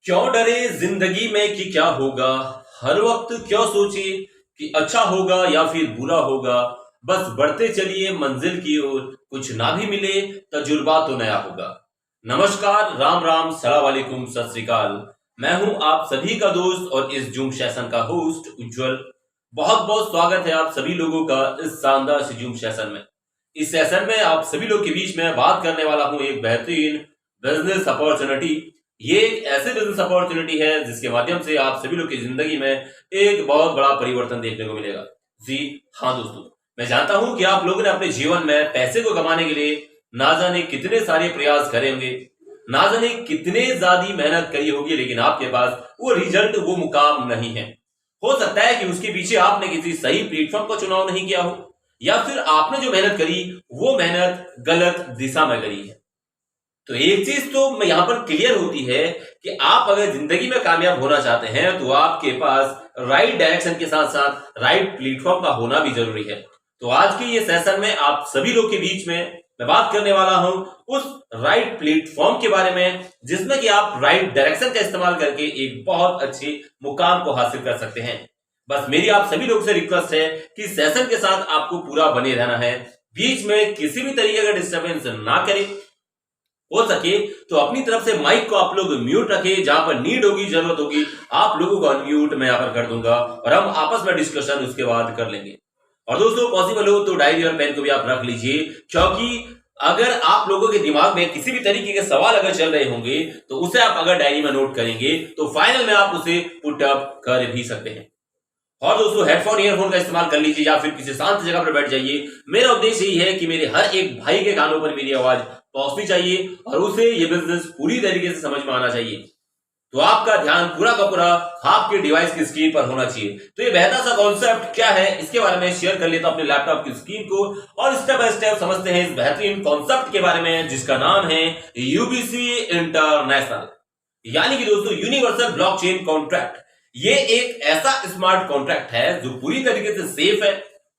क्यों डरे जिंदगी में कि क्या होगा। हर वक्त क्यों सोचे कि अच्छा होगा या फिर बुरा होगा। बस बढ़ते चलिए मंजिल की ओर, कुछ ना भी मिले तजुर्बा तो नया होगा। नमस्कार, राम राम, सलाम वालेकुम, सत श्री अकाल। मैं हूं आप सभी का दोस्त और इस जूम सेशन का होस्ट उज्जवल। बहुत बहुत स्वागत है आप सभी लोगों का इस शानदार से जूम सेशन में। इस सेशन में आप सभी लोग के बीच में बात करने वाला हूं एक बेहतरीन बिजनेस अपॉर्चुनिटी। ये एक ऐसी बिजनेस अपॉर्चुनिटी है जिसके माध्यम से आप सभी लोग की जिंदगी में एक बहुत बड़ा परिवर्तन देखने को मिलेगा। जी हाँ दोस्तों, मैं जानता हूं कि आप लोगों ने अपने जीवन में पैसे को कमाने के लिए ना जाने कितने सारे प्रयास करे होंगे, ना जाने कितने ज्यादा मेहनत करी होगी, लेकिन आपके पास वो रिजल्ट, वो मुकाम नहीं है। हो सकता है कि उसके पीछे आपने किसी सही प्लेटफॉर्म का चुनाव नहीं किया हो, या फिर आपने जो मेहनत करी वो मेहनत गलत दिशा में करी है। तो एक चीज तो मैं यहां पर क्लियर होती है कि आप अगर जिंदगी में कामयाब होना चाहते हैं तो आपके पास राइट डायरेक्शन के साथ साथ राइट प्लेटफॉर्म का होना भी जरूरी है। तो आज के ये सेशन में आप सभी लोग के बीच में मैं बात करने वाला हूं उस राइट प्लेटफॉर्म के बारे में जिसमें कि आप राइट डायरेक्शन का इस्तेमाल करके एक बहुत अच्छे मुकाम को हासिल कर सकते हैं। बस मेरी आप सभी लोग से रिक्वेस्ट है कि सेशन के साथ आपको पूरा बने रहना है, बीच में किसी भी तरीके का डिस्टर्बेंस ना करें। हो सके तो अपनी तरफ से माइक को आप लोग म्यूट रखें, जहां पर नीड होगी, जरूरत होगी, आप लोगों को अनम्यूट मैं यहां पर कर दूंगा और हम आपस में डिस्कशन उसके बाद कर लेंगे। और दोस्तों पॉसिबल हो तो डायरी और पेन को भी आप रख लीजिए, क्योंकि अगर आप लोगों के दिमाग में किसी भी तरीके के सवाल अगर चल रहे होंगे तो उसे आप अगर डायरी में नोट करेंगे तो फाइनल में आप उसे पुट अप कर भी सकते हैं। और दोस्तों हेडफोन ईयरफोन का इस्तेमाल कर लीजिए या फिर किसी शांत जगह पर बैठ जाइए। मेरा उद्देश्य यही है कि मेरे हर एक भाई के कानों पर मेरी आवाज पहुंचनी चाहिए और उसे ये बिजनेस पूरी तरीके से समझ में आना चाहिए। तो आपका ध्यान पूरा का पूरा आपके डिवाइस की स्क्रीन पर होना चाहिए। तो ये बेहतर सा कॉन्सेप्ट क्या है इसके बारे में शेयर कर लेता हूं अपने लैपटॉप की स्क्रीन को और स्टेप बाय स्टेप समझते हैं इस बेहतरीन कॉन्सेप्ट के बारे में जिसका नाम है यूबीसी इंटरनेशनल, यानी कि दोस्तों यूनिवर्सल ब्लॉकचेन कॉन्ट्रैक्ट। ये एक ऐसा स्मार्ट कॉन्ट्रैक्ट है जो पूरी तरीके से सेफ है,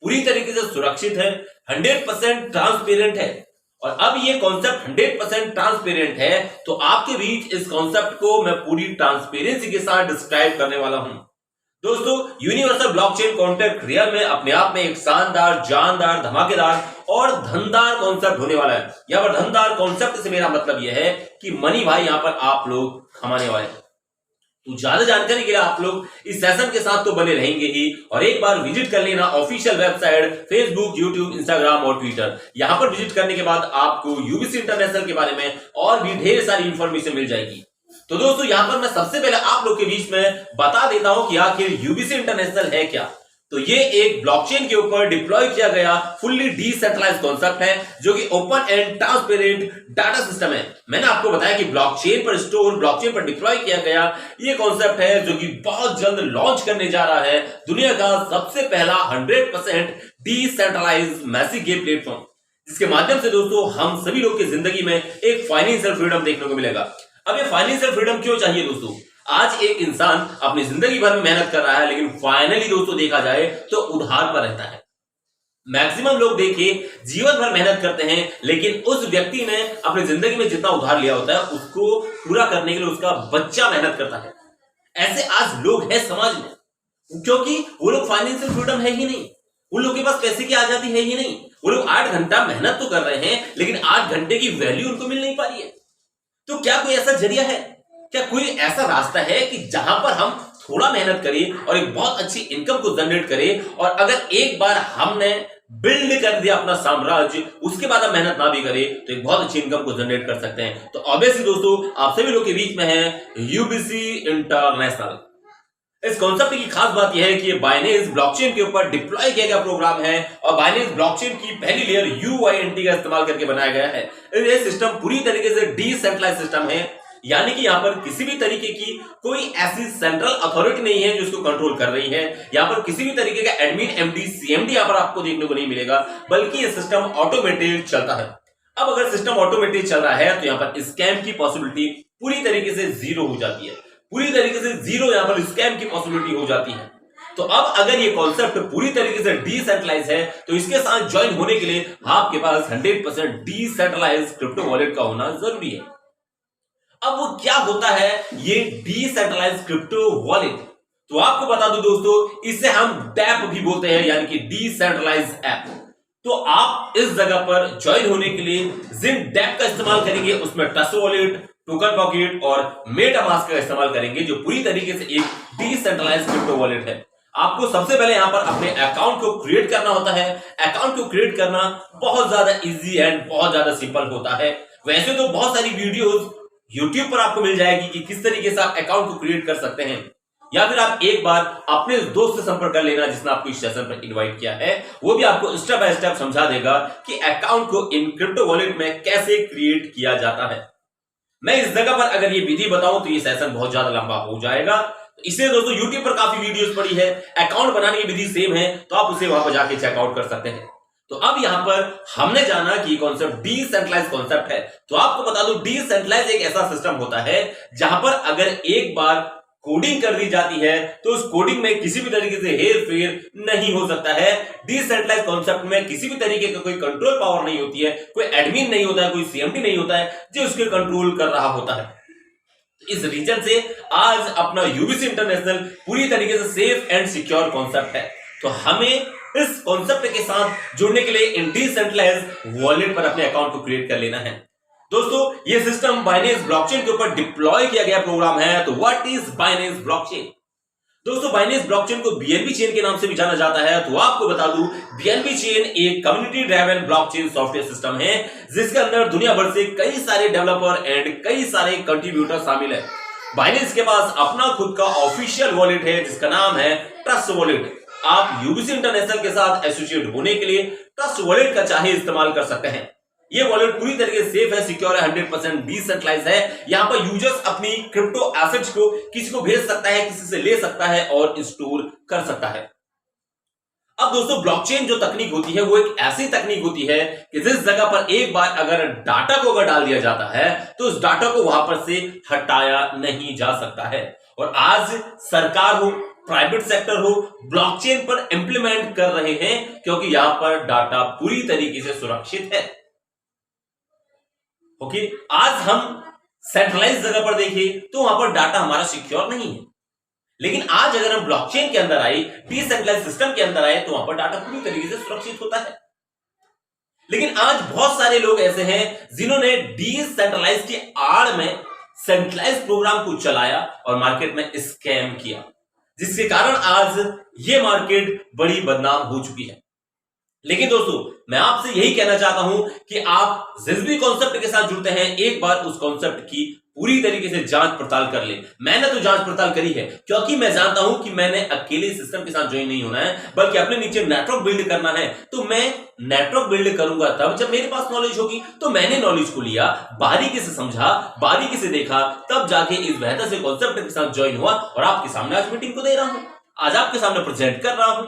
पूरी तरीके से सुरक्षित है, 100% ट्रांसपेरेंट है। और अब ये कॉन्सेप्ट 100% ट्रांसपेरेंट है तो आपके बीच इस कॉन्सेप्ट को मैं पूरी ट्रांसपेरेंसी के साथ डिस्क्राइब करने वाला हूं। दोस्तों यूनिवर्सल ब्लॉकचेन कॉन्ट्रैक्ट रियल में अपने आप में एक शानदार, जानदार, धमाकेदार और धनदार कॉन्सेप्ट होने वाला है। यहां पर धनदार कॉन्सेप्ट से मेरा मतलब यह है कि मनी भाई यहां पर आप लोग कमाने वाले हैं। तो ज्यादा जानकारी के लिए आप लोग इस सेशन के साथ तो बने रहेंगे ही, और एक बार विजिट कर लेना official website Facebook, YouTube, Instagram और ट्विटर। यहां पर विजिट करने के बाद आपको यूबीसी इंटरनेशनल के बारे में और भी ढेर सारी इंफॉर्मेशन मिल जाएगी। तो दोस्तों यहां पर मैं सबसे पहले आप लोग के बीच में बता देता हूं कि आखिर यूबीसी इंटरनेशनल है क्या। तो ये एक ब्लॉकचेन के ऊपर डिप्लॉय किया गया फुल्ली डिसेंट्रलाइज्ड कॉन्सेप्ट है जो कि open and transparent data system है। मैंने आपको बताया कि ब्लॉकचेन पर स्टोर, ब्लॉकचेन पर डिप्लॉय किया गया ये कॉन्सेप्ट है जो कि बहुत जल्द लॉन्च करने जा रहा है दुनिया का सबसे पहला 100% डिसेंट्रलाइज्ड मैसिव गेम प्लेटफॉर्म, जिसके माध्यम से दोस्तों हम सभी लोग की जिंदगी में एक फाइनेंशियल फ्रीडम देखने को मिलेगा। अब ये फाइनेंशियल फ्रीडम क्यों चाहिए दोस्तों? आज एक इंसान अपनी जिंदगी भर में मेहनत कर रहा है लेकिन फाइनली दोस्तों देखा जाए तो उधार पर रहता है। मैक्सिमम लोग देखिए जीवन भर मेहनत करते हैं लेकिन उस व्यक्ति ने अपनी जिंदगी में जितना उधार लिया होता है उसको पूरा करने के लिए उसका बच्चा मेहनत करता है। ऐसे आज लोग हैं समाज में, क्योंकि वो लोग फाइनेंशियल फ्रीडम है ही नहीं, उन लोगों के पास पैसे की आजादी है ही नहीं। वो लोग 8 घंटा मेहनत तो कर रहे हैं लेकिन 8 घंटे की वैल्यू उनको मिल नहीं पा रही है। तो क्या कोई ऐसा जरिया है, क्या कोई ऐसा रास्ता है कि जहां पर हम थोड़ा मेहनत करें और एक बहुत अच्छी इनकम को जनरेट करें, और अगर एक बार हमने बिल्ड कर दिया अपना साम्राज्य उसके बाद हम मेहनत ना भी करें तो एक बहुत अच्छी इनकम को जनरेट कर सकते हैं। तो ऑब्वियसली दोस्तों आप सभी लोग के बीच में है यूबीसी इंटरनेशनल। इस कॉन्सेप्ट की खास बात यह है कि ये बाइनेंस ब्लॉकचेन के ऊपर डिप्लॉय किया गया प्रोग्राम है और बाइनेंस ब्लॉकचेन की पहली लेयर यूआईएनटी का इस्तेमाल करके बनाया गया है। ये सिस्टम पूरी तरीके से डिसेंट्रलाइज्ड सिस्टम है, यानी कि यहां पर किसी भी तरीके की कोई ऐसी सेंट्रल अथॉरिटी नहीं है जो इसको कंट्रोल कर रही है। यहां पर किसी भी तरीके का एडमिन, एमडी, सीएमडी यहां पर आपको देखने को नहीं मिलेगा, बल्कि यह सिस्टम ऑटोमेटेड चलता है। अब अगर सिस्टम ऑटोमेटेड चल रहा है तो यहां पर स्कैम की पॉसिबिलिटी पूरी तरीके से जीरो हो जाती है, पूरी तरीके से जीरो यहां पर स्कैम की पॉसिबिलिटी हो जाती है। तो अब अगर ये कॉन्सेप्ट पूरी तरीके से डिसेंट्रलाइज है तो इसके साथ ज्वाइन होने के लिए आपके पास 100% डिसेंट्रलाइज क्रिप्टो वॉलेट का होना जरूरी है। अब वो क्या होता है ये डिसेंट्रलाइज्ड क्रिप्टो वॉलेट? तो आपको बता दूं दोस्तों, इसे हम डैप भी बोलते हैं, यानी कि डिसेंट्रलाइज्ड ऐप। तो आप इस जगह पर ज्वाइन होने के लिए जिन डैप का इस्तेमाल करेंगे उसमें ट्रस्ट वॉलेट, टोकन पॉकेट और मेटामास्क का इस्तेमाल करेंगे, जो पूरी तरीके से एक डिसेंट्रलाइज्ड क्रिप्टो वॉलेट है। आपको सबसे पहले यहां पर अपने अकाउंट को क्रिएट करना होता है। अकाउंट को क्रिएट करना बहुत ज्यादा इजी एंड बहुत ज्यादा सिंपल होता है। वैसे तो बहुत सारी वीडियोस YouTube पर आपको मिल जाएगी कि किस तरीके से आप अकाउंट को क्रिएट कर सकते हैं, या फिर आप एक बार अपने दोस्त से संपर्क कर लेना जिसने आपको इस सेशन पर इनवाइट किया है, वो भी आपको स्टेप बाय स्टेप समझा देगा कि अकाउंट को इन क्रिप्टो वॉलेट में कैसे क्रिएट किया जाता है। मैं इस जगह पर अगर ये विधि बताऊं तो ये सेशन बहुत ज्यादा लंबा हो जाएगा, इसलिए दोस्तों YouTube पर काफी वीडियोस पड़ी है, अकाउंट बनाने की विधि सेम है, तो आप उसे वहां पर जाके चेकआउट कर सकते हैं। तो अब यहां पर हमने जाना कि कॉन्सेप्ट डिसेंट्रलाइज कॉन्सेप्ट है। तो आपको बता दूं, डिसेंट्रलाइज एक ऐसा सिस्टम होता है जहां पर अगर एक बार कोडिंग कर दी जाती है तो उस कोडिंग में किसी भी तरीके से हेर फेर नहीं हो सकता है। डिसेंट्रलाइज कॉन्सेप्ट में किसी भी तरीके का कोई कंट्रोल पावर नहीं होती है, कोई एडमिन नहीं होता है, कोई सीएमडी नहीं होता है जो उसके कंट्रोल कर रहा होता है। इस रीजन से आज अपना यूबीसी इंटरनेशनल पूरी तरीके से सेफ एंड सिक्योर कॉन्सेप्ट है। तो हमें इस कॉन्सेप्ट के साथ जुड़ने के लिए इन डिसेंट्रलाइज्ड वॉलेट पर अपने अकाउंट को क्रिएट कर लेना है। दोस्तों, ये सिस्टम बाइनेंस ब्लॉकचेन के ऊपर डिप्लॉय किया गया प्रोग्राम है। तो व्हाट इज बाइनेंस ब्लॉकचेन? दोस्तों, बाइनेंस ब्लॉकचेन को बीएनबी चेन के नाम से भी जाना जाता है। तो आपको बता दूं, बीएनबी चेन एक community driven blockchain software system है जिसके अंदर दुनिया भर से कई सारे डेवलपर एंड कई सारे कंट्रीब्यूटर शामिल है। बाइनेंस के पास अपना खुद का ऑफिशियल वॉलेट है जिसका नाम है ट्रस्ट वॉलेट। आप यूबीसी इंटरनेशनल के साथ एसोसिएट होने के लिए ट्रस्ट वॉलेट का चाहे इस्तेमाल कर सकते हैं। ये वॉलेट पूरी तरीके से सेफ है, सिक्योर है, 100% डिसेंट्रलाइज्ड है। यहां पर यूजर्स अपनी क्रिप्टो एसेट्स को किसी को भेज सकता है, किसी से ले सकता है और स्टोर कर सकता है। अब दोस्तों, ब्लॉकचेन जो तकनीक होती है वो एक ऐसी तकनीक होती है कि जिस जगह पर एक बार अगर डाटा को अगर डाल दिया जाता है तो उस डाटा को वहां पर से हटाया नहीं जा सकता है। और आज सरकार हो, प्राइवेट सेक्टर हो, ब्लॉकचेन पर इंप्लीमेंट कर रहे हैं क्योंकि यहां पर डाटा पूरी तरीके से सुरक्षित है। ओके, आज हम सेंट्रलाइज जगह पर देखें तो वहां पर डाटा हमारा सिक्योर नहीं है, लेकिन आज अगर हम ब्लॉकचेन के अंदर आए, डिसेंट्रलाइज सिस्टम के अंदर आए, तो वहां पर डाटा पूरी तरीके से सुरक्षित होता है। लेकिन आज बहुत सारे लोग ऐसे हैं जिन्होंने डिसेंट्रलाइज की आड़ में सेंट्रलाइज प्रोग्राम को चलाया और मार्केट में स्कैम किया, जिसके कारण आज ये मार्केट बड़ी बदनाम हो चुकी है। लेकिन दोस्तों, मैं आपसे यही कहना चाहता हूं कि आप जिस भी कॉन्सेप्ट के साथ जुड़ते हैं एक बार उस कॉन्सेप्ट की पूरी तरीके से जांच पड़ताल कर ले। मैंने तो जांच पड़ताल करी है क्योंकि मैं जानता हूं कि मैंने अकेले सिस्टम के साथ ज्वाइन नहीं होना है, बल्कि अपने नीचे नेटवर्क बिल्ड करना है। तो मैं नेटवर्क बिल्ड करूंगा तब जब मेरे पास नॉलेज होगी। तो मैंने नॉलेज को लिया, बारीकी से समझा, बारीकी से देखा, तब जाके इस बेहतर से कॉन्सेप्ट के साथ ज्वाइन हुआ और आपके सामने आज मीटिंग को दे रहा हूं, आज आपके सामने प्रेजेंट कर रहा हूं।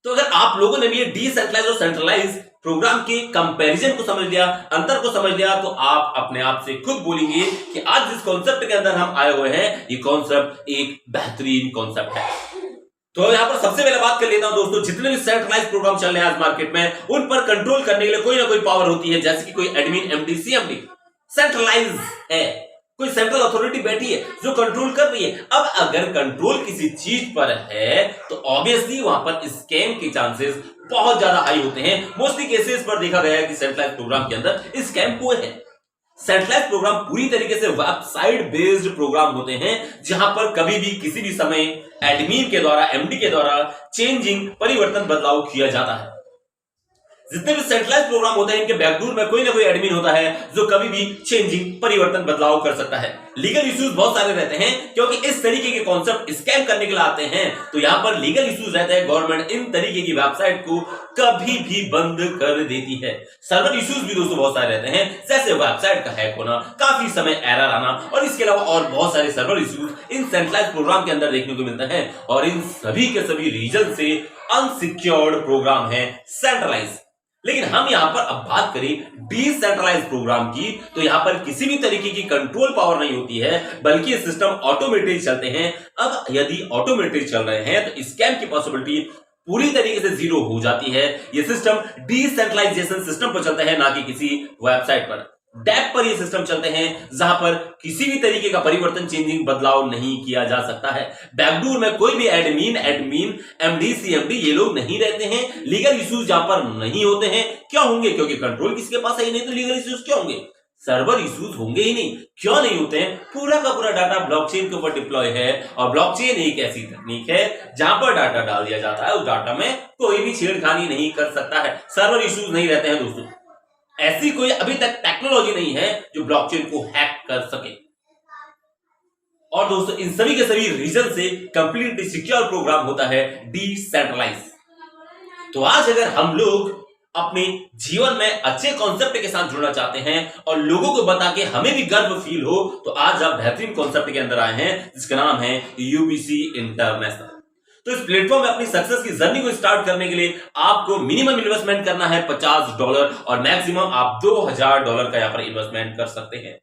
तो अगर आप लोगों ने भी ये डिसेंट्रलाइज और सेंट्रलाइज प्रोग्राम के कंपैरिजन को समझ लिया, अंतर को समझ लिया, तो आप अपने आप से खुद बोलेंगे कि आज जिस कॉन्सेप्ट के अंदर हम आए हुए हैं ये कॉन्सेप्ट एक बेहतरीन कॉन्सेप्ट है। तो यहां पर सबसे पहले बात कर लेता हूं दोस्तों, जितने भी सेंट्रलाइज प्रोग्राम चल रहे हैं आज मार्केट में, उन पर कंट्रोल करने के लिए कोई ना कोई पावर होती है, जैसे कि कोई एडमिन, एमडी, सीएमडी सेंट्रलाइज है, कोई सेंट्रल अथॉरिटी बैठी है जो कंट्रोल कर रही है। अब अगर कंट्रोल किसी चीज पर है तो ऑब्वियसली वहां पर स्कैम के चांसेस बहुत ज्यादा हाई होते हैं। मोस्टली केसेस पर देखा गया है कि सेंट्रलाइज प्रोग्राम के अंदर स्कैम हुए हैं। सेंट्रलाइज प्रोग्राम पूरी तरीके से वेबसाइट बेस्ड प्रोग्राम होते हैं जहां पर कभी भी किसी भी समय एडमिन के द्वारा, एमडी के द्वारा चेंजिंग, परिवर्तन, बदलाव किया जाता है। जितने भी सेंट्रलाइज प्रोग्राम होते हैं इनके बैकडोर में कोई ना कोई एडमिन होता है जो कभी भी चेंजिंग, परिवर्तन, बदलाव कर सकता है। लीगल इश्यूज बहुत सारे रहते हैं क्योंकि इस तरीके के कॉन्सेप्ट स्कैम करने के लिए आते हैं, तो यहां पर लीगल इश्यूज रहते हैं। गवर्नमेंट इन तरीके की वेबसाइट को कभी भी बंद कर देती है। सर्वर इश्यूज भी दोस्तों बहुत सारे रहते हैं, जैसे वेबसाइट का हैक होना, काफी समय एरर आना, और इसके अलावा और बहुत सारे server issues in centralize program के अंदर देखने को मिलते हैं। और इन सभी के सभी रीजन से अनसिक्योर्ड प्रोग्राम है सेंट्रलाइज। लेकिन हम यहां पर अब बात करें डिसेंट्रलाइज प्रोग्राम की, तो यहां पर किसी भी तरीके की कंट्रोल पावर नहीं होती है, बल्कि ये सिस्टम ऑटोमेटिक चलते हैं। अब यदि ऑटोमेटिक चल रहे हैं तो स्कैम की पॉसिबिलिटी पूरी तरीके से जीरो हो जाती है। ये सिस्टम डिसेंट्रलाइजेशन सिस्टम पर चलता है, ना कि किसी वेबसाइट पर। डैप पर ये सिस्टम चलते हैं जहां पर किसी भी तरीके का परिवर्तन चेंजिंग बदलाव नहीं किया जा सकता है। बैकडोर में कोई भी एडमिन एमडी सीएमडी ये लोग नहीं रहते हैं। लीगल इश्यूज जहां पर नहीं होते हैं। क्या होंगे? क्योंकि कंट्रोल किसी के पास है ही नहीं, तो लीगल इश्यूज क्या होंगे? सर्वर इश्यूज होंगे ही नहीं। क्यों नहीं होते हैं? पूरा का पूरा डाटा ब्लॉकचेन के ऊपर डिप्लॉय है और ब्लॉकचेन एक ऐसी तकनीक है जहां पर डाटा डाल दिया जाता है, उस डाटा में कोई भी छेड़खानी नहीं कर सकता है। सर्वर इश्यूज नहीं रहते हैं दोस्तों। ऐसी कोई अभी तक टेक्नोलॉजी नहीं है जो ब्लॉकचेन को हैक कर सके। और दोस्तों इन सभी के सभी रीजन से कंप्लीटली सिक्योर प्रोग्राम होता है डिसेंट्रलाइज। तो आज अगर हम लोग अपने जीवन में अच्छे कॉन्सेप्ट के साथ जुड़ना चाहते हैं और लोगों को बता के हमें भी गर्व फील हो, तो आज आप बेहतरीन कॉन्सेप्ट के अंदर आए हैं जिसका नाम है यूबीसी इंटरनेशनल। तो इस प्लेटफॉर्म में अपनी सक्सेस की जर्नी को स्टार्ट करने के लिए आपको मिनिमम इन्वेस्टमेंट करना है $50 और मैक्सिमम आप $2000 का यहां पर इन्वेस्टमेंट कर सकते हैं।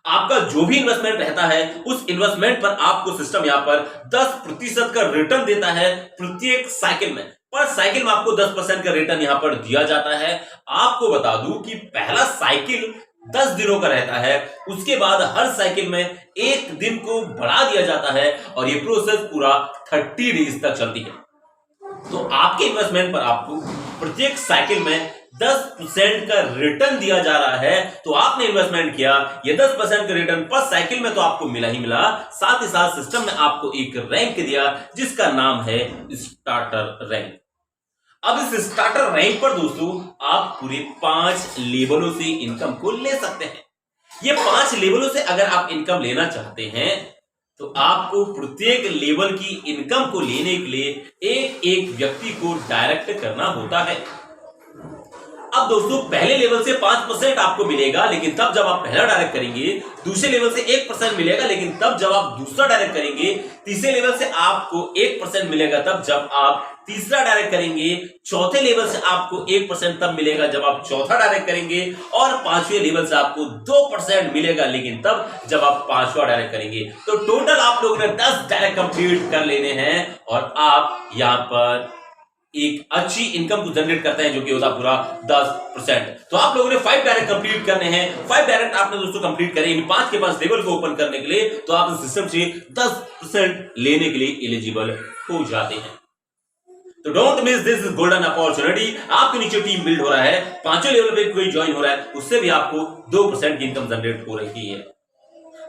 आपका जो भी इन्वेस्टमेंट रहता है उस इन्वेस्टमेंट पर आपको सिस्टम यहां पर 10% का रिटर्न देता है प्रत्येक साइकिल में। पर साइकिल में आपको 10% का रिटर्न यहां पर दिया जाता है। आपको बता दूं कि पहला साइकिल 10 दिनों का रहता है, उसके बाद हर साइकिल में एक दिन को बढ़ा दिया जाता है और ये प्रोसेस पूरा 30 डेज तक चलती है। तो आपके इन्वेस्टमेंट पर आपको प्रत्येक साइकिल में 10% का रिटर्न दिया जा रहा है। तो आपने इन्वेस्टमेंट किया, ये 10% का रिटर्न पर साइकिल में तो आपको मिला ही मिला, साथ ही साथ सिस्टम ने आपको एक रैंक दिया जिसका नाम है स्टार्टर रैंक। अब इस स्टार्टर रैंक पर दोस्तों आप पूरे 5 लेवलों से इनकम को ले सकते हैं। ये 5 लेवलों से अगर आप इनकम लेना चाहते हैं तो आपको प्रत्येक लेवल की इनकम को लेने के लिए एक एक व्यक्ति को डायरेक्ट करना होता है। अब दोस्तों पहले लेवल से 5% आपको मिलेगा, लेकिन तब जब आप पहला डायरेक्ट करेंगे। दूसरे लेवल से 1% मिलेगा, लेकिन तब जब आप दूसरा डायरेक्ट करेंगे। तीसरे लेवल से आपको 1% मिलेगा तब जब आप तीसरा डायरेक्ट करेंगे। चौथे लेवल से आपको 1% तब मिलेगा जब आप चौथा डायरेक्ट करेंगे। और 5वें लेवल से आपको 2% मिलेगा, लेकिन तब जब आप 5वां डायरेक्ट करेंगे। तो टोटल आप लोगों ने 10 डायरेक्ट कंप्लीट कर लेने हैं और आप यहां पर एक अच्छी इनकम को जनरेट करते हैं जो कि होता पूरा 10%। तो आप लोगों ने 5 डायरेक्ट कंप्लीट करने हैं। 5 डायरेक्ट आपने दोस्तों कंप्लीट करे इन 5 के पास लेवल को ओपन करने के लिए, तो आप इस सिस्टम से 10% लेने के लिए एलिजिबल हो जाते हैं। तो don't miss this golden opportunity. आपके नीचे टीम बिल्ड हो रहा है, 5वें लेवल पे कोई ज्वाइन हो रहा है, उससे भी आपको 2% की इनकम जनरेट हो रही है।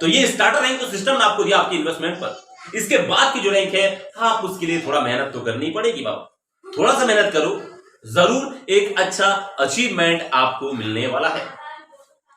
तो ये स्टार्टर रैंक तो सिस्टम ने आपको दिया आपकी इन्वेस्टमेंट पर। इसके बाद की जो रैंक है, आप उसके लिए थोड़ा मेहनत तो करनी पड़ेगी बाबा। थोड़ा सा मेहनत करो, जरूर एक अच्छा अचीवमेंट आपको मिलने वाला है।